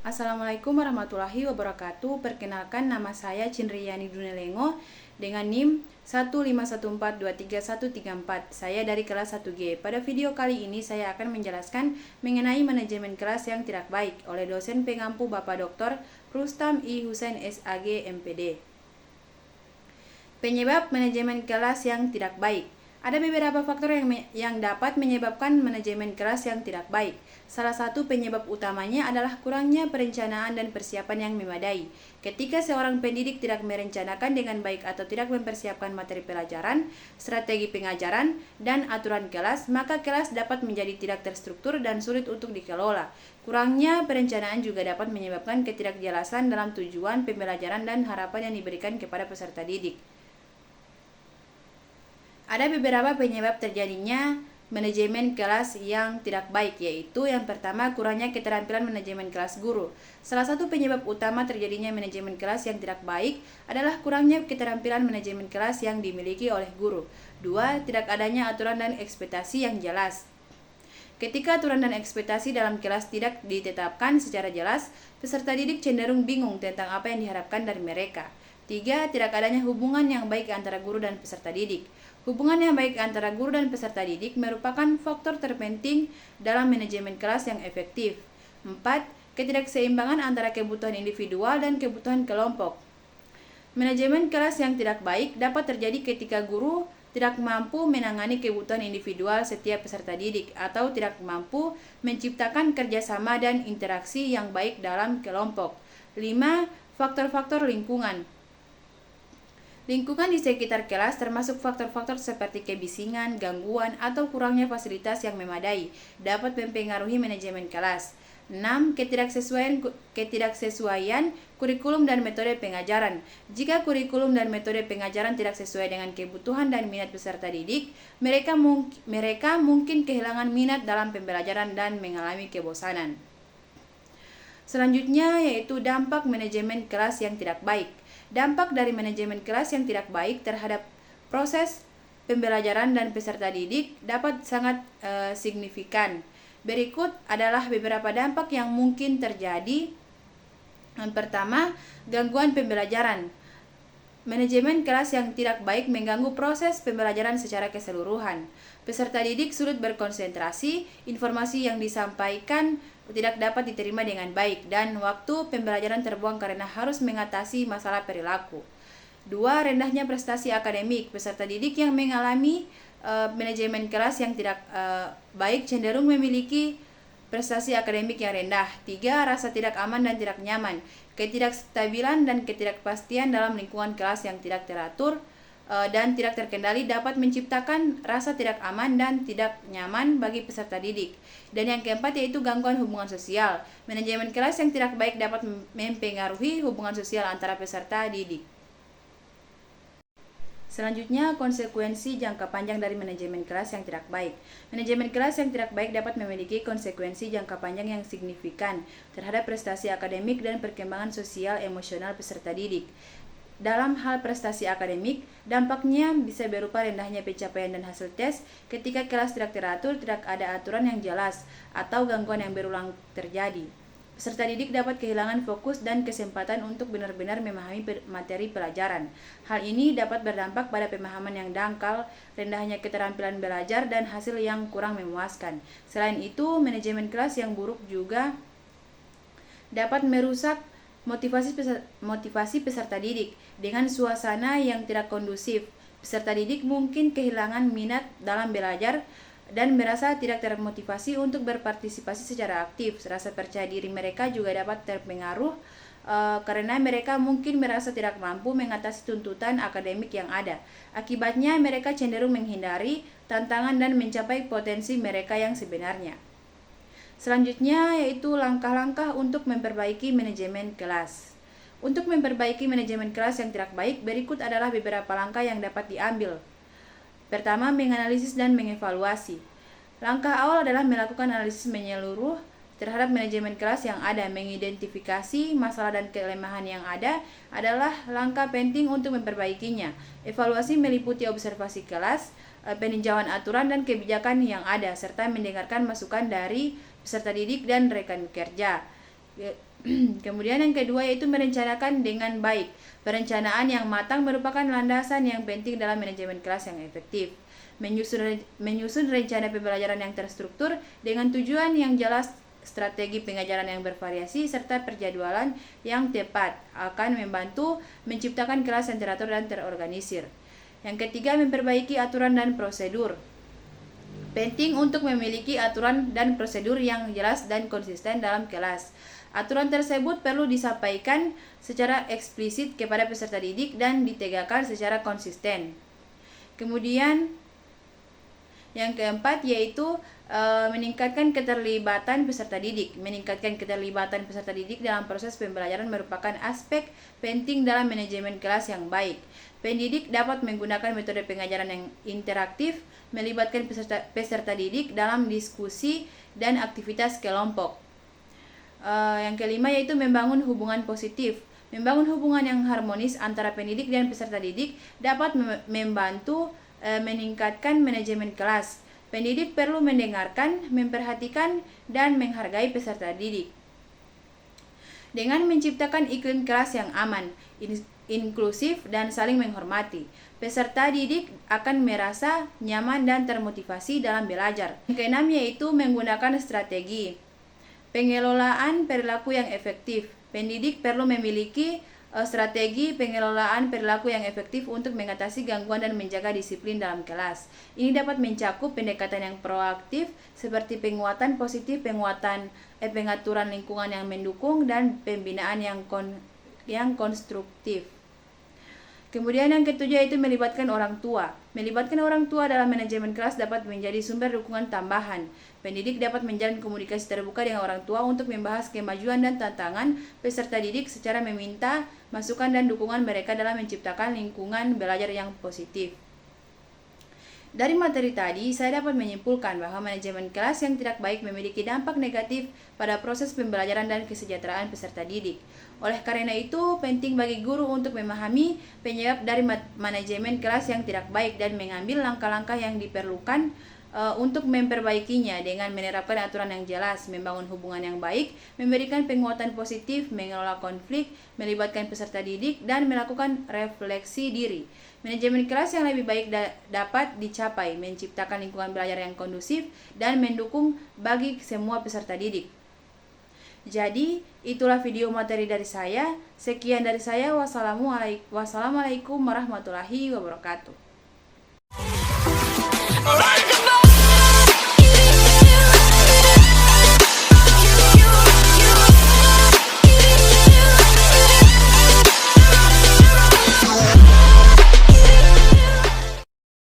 Assalamualaikum warahmatullahi wabarakatuh. Perkenalkan, nama saya Cinriyani Dunelengo dengan NIM 151423134. Saya dari kelas 1G. Pada video kali ini saya akan menjelaskan mengenai manajemen kelas yang tidak baik oleh dosen pengampu Bapak Dr. Rustam I. Husain SAG MPD. Penyebab manajemen kelas yang tidak baik. Ada beberapa faktor yang dapat menyebabkan manajemen kelas yang tidak baik. Salah satu penyebab utamanya adalah kurangnya perencanaan dan persiapan yang memadai. Ketika seorang pendidik tidak merencanakan dengan baik atau tidak mempersiapkan materi pelajaran, strategi pengajaran, dan aturan kelas, maka kelas dapat menjadi tidak terstruktur dan sulit untuk dikelola. Kurangnya perencanaan juga dapat menyebabkan ketidakjelasan dalam tujuan pembelajaran dan harapan yang diberikan kepada peserta didik. Ada beberapa penyebab terjadinya manajemen kelas yang tidak baik, yaitu yang pertama, kurangnya keterampilan manajemen kelas guru. Salah satu penyebab utama terjadinya manajemen kelas yang tidak baik adalah kurangnya keterampilan manajemen kelas yang dimiliki oleh guru. Dua, tidak adanya aturan dan ekspektasi yang jelas. Ketika aturan dan ekspektasi dalam kelas tidak ditetapkan secara jelas, peserta didik cenderung bingung tentang apa yang diharapkan dari mereka. Tiga, tidak adanya hubungan yang baik antara guru dan peserta didik. Hubungan yang baik antara guru dan peserta didik merupakan faktor terpenting dalam manajemen kelas yang efektif. 4. Ketidakseimbangan antara kebutuhan individual dan kebutuhan kelompok. Manajemen kelas yang tidak baik dapat terjadi ketika guru tidak mampu menangani kebutuhan individual setiap peserta didik atau tidak mampu menciptakan kerjasama dan interaksi yang baik dalam kelompok. 5. Faktor-faktor lingkungan. Lingkungan di sekitar kelas termasuk faktor-faktor seperti kebisingan, gangguan, atau kurangnya fasilitas yang memadai dapat mempengaruhi manajemen kelas. 6. Ketidaksesuaian kurikulum dan metode pengajaran. Jika kurikulum dan metode pengajaran tidak sesuai dengan kebutuhan dan minat peserta didik, mereka mungkin kehilangan minat dalam pembelajaran dan mengalami kebosanan. Selanjutnya yaitu dampak manajemen kelas yang tidak baik. Dampak dari manajemen kelas yang tidak baik terhadap proses pembelajaran dan peserta didik dapat sangat signifikan. Berikut adalah beberapa dampak yang mungkin terjadi. Yang pertama, gangguan pembelajaran. Manajemen kelas yang tidak baik mengganggu proses pembelajaran secara keseluruhan. Peserta didik sulit berkonsentrasi, informasi yang disampaikan tidak dapat diterima dengan baik, dan waktu pembelajaran terbuang karena harus mengatasi masalah perilaku. 2. Rendahnya prestasi akademik. Peserta didik yang mengalami manajemen kelas yang tidak baik cenderung memiliki prestasi akademik yang rendah. 3. Rasa tidak aman dan tidak nyaman. Ketidakstabilan dan ketidakpastian dalam lingkungan kelas yang tidak teratur dan tidak terkendali dapat menciptakan rasa tidak aman dan tidak nyaman bagi peserta didik. Dan yang keempat yaitu gangguan hubungan sosial. Manajemen kelas yang tidak baik dapat mempengaruhi hubungan sosial antara peserta didik. Selanjutnya, konsekuensi jangka panjang dari manajemen kelas yang tidak baik. Manajemen kelas yang tidak baik dapat memiliki konsekuensi jangka panjang yang signifikan terhadap prestasi akademik dan perkembangan sosial emosional peserta didik. Dalam hal prestasi akademik, dampaknya bisa berupa rendahnya pencapaian dan hasil tes ketika kelas tidak teratur, tidak ada aturan yang jelas, atau gangguan yang berulang terjadi. Peserta didik dapat kehilangan fokus dan kesempatan untuk benar-benar memahami materi pelajaran. Hal ini dapat berdampak pada pemahaman yang dangkal, rendahnya keterampilan belajar, dan hasil yang kurang memuaskan. Selain itu, manajemen kelas yang buruk juga dapat merusak motivasi peserta didik. Dengan suasana yang tidak kondusif, peserta didik mungkin kehilangan minat dalam belajar dan merasa tidak termotivasi untuk berpartisipasi secara aktif. Rasa percaya diri mereka juga dapat terpengaruh karena mereka mungkin merasa tidak mampu mengatasi tuntutan akademik yang ada. Akibatnya mereka cenderung menghindari tantangan dan mencapai potensi mereka yang sebenarnya. Selanjutnya yaitu langkah-langkah untuk memperbaiki manajemen kelas. Untuk memperbaiki manajemen kelas yang tidak baik, berikut adalah beberapa langkah yang dapat diambil. Pertama, menganalisis dan mengevaluasi. Langkah awal adalah melakukan analisis menyeluruh terhadap manajemen kelas yang ada. Mengidentifikasi masalah dan kelemahan yang ada adalah langkah penting untuk memperbaikinya. Evaluasi meliputi observasi kelas, peninjauan aturan dan kebijakan yang ada, serta mendengarkan masukan dari peserta didik dan rekan kerja. Kemudian yang kedua yaitu merencanakan dengan baik. Perencanaan yang matang merupakan landasan yang penting dalam manajemen kelas yang efektif. Menyusun rencana pembelajaran yang terstruktur dengan tujuan yang jelas, strategi pengajaran yang bervariasi, serta perjadwalan yang tepat akan membantu menciptakan kelas yang teratur dan terorganisir. Yang ketiga, memperbaiki aturan dan prosedur. Penting untuk memiliki aturan dan prosedur yang jelas dan konsisten dalam kelas. Aturan tersebut perlu disampaikan secara eksplisit kepada peserta didik dan ditegakkan secara konsisten. Kemudian yang keempat yaitu meningkatkan keterlibatan peserta didik. Meningkatkan keterlibatan peserta didik dalam proses pembelajaran merupakan aspek penting dalam manajemen kelas yang baik. Pendidik dapat menggunakan metode pengajaran yang interaktif, melibatkan peserta didik dalam diskusi dan aktivitas kelompok. Yang kelima yaitu membangun hubungan positif. Membangun hubungan yang harmonis antara pendidik dan peserta didik dapat membantu meningkatkan manajemen kelas. Pendidik perlu mendengarkan, memperhatikan, dan menghargai peserta didik. Dengan menciptakan iklim kelas yang aman, inklusif, dan saling menghormati, peserta didik akan merasa nyaman dan termotivasi dalam belajar. Yang keenam yaitu menggunakan strategi. Pengelolaan perilaku yang efektif. Pendidik perlu memiliki strategi pengelolaan perilaku yang efektif untuk mengatasi gangguan dan menjaga disiplin dalam kelas. Ini dapat mencakup pendekatan yang proaktif seperti penguatan positif, pengaturan lingkungan yang mendukung, dan pembinaan yang konstruktif. Kemudian yang ketujuh yaitu melibatkan orang tua. Melibatkan orang tua dalam manajemen kelas dapat menjadi sumber dukungan tambahan. Pendidik dapat menjalin komunikasi terbuka dengan orang tua untuk membahas kemajuan dan tantangan peserta didik secara meminta masukan dan dukungan mereka dalam menciptakan lingkungan belajar yang positif. Dari materi tadi, saya dapat menyimpulkan bahwa manajemen kelas yang tidak baik memiliki dampak negatif pada proses pembelajaran dan kesejahteraan peserta didik. Oleh karena itu, penting bagi guru untuk memahami penyebab dari manajemen kelas yang tidak baik dan mengambil langkah-langkah yang diperlukan untuk memperbaikinya dengan menerapkan aturan yang jelas, membangun hubungan yang baik, memberikan penguatan positif, mengelola konflik, melibatkan peserta didik, dan melakukan refleksi diri. Manajemen kelas yang lebih baik dapat dicapai, menciptakan lingkungan belajar yang kondusif dan mendukung bagi semua peserta didik. Jadi, itulah video materi dari saya. Sekian dari saya. Wassalamualaikum warahmatullahi wabarakatuh.